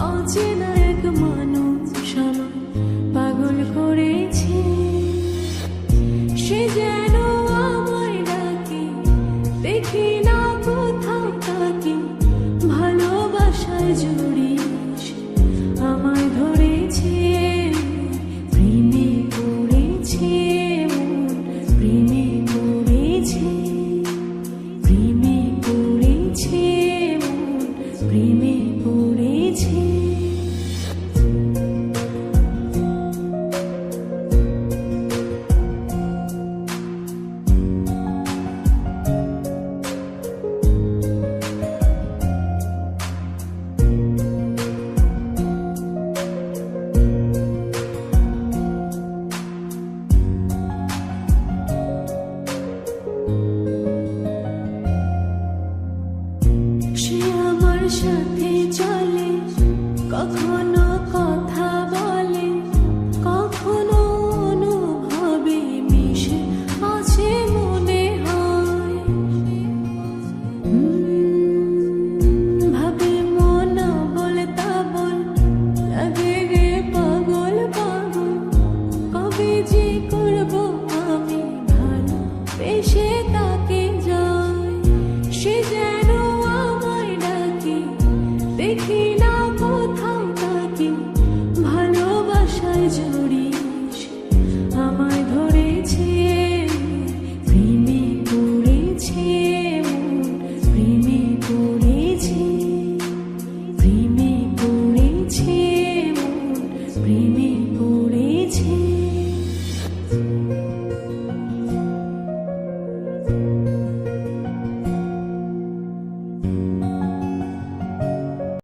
অচেনা এক মানুষ আমায় পাগল করেছে। সে যেন আমায় ডাকে, দেখি না কোথাও তাকে, ভালোবাসায় জড়িয়ে সে আমায় ধরেছে। প্রেমে পড়েছে মন, প্রেমে পড়েছে, প্রেমে পড়েছে মন, প্রেমে পড়েছে। সে আমার সাথে চলে, কখনো কথা বলে, কখনো অনুভবে মিশে আছে মনে হয়। ভাবে মন বলে তা বল, লাগে রে পাগল পাগল। কবে যে করবো আমি ভালো বেশে তাকে যাই। সে যেন আমায় ডাকে, দেখি না কোথাও তাকে, ভালোবাসায়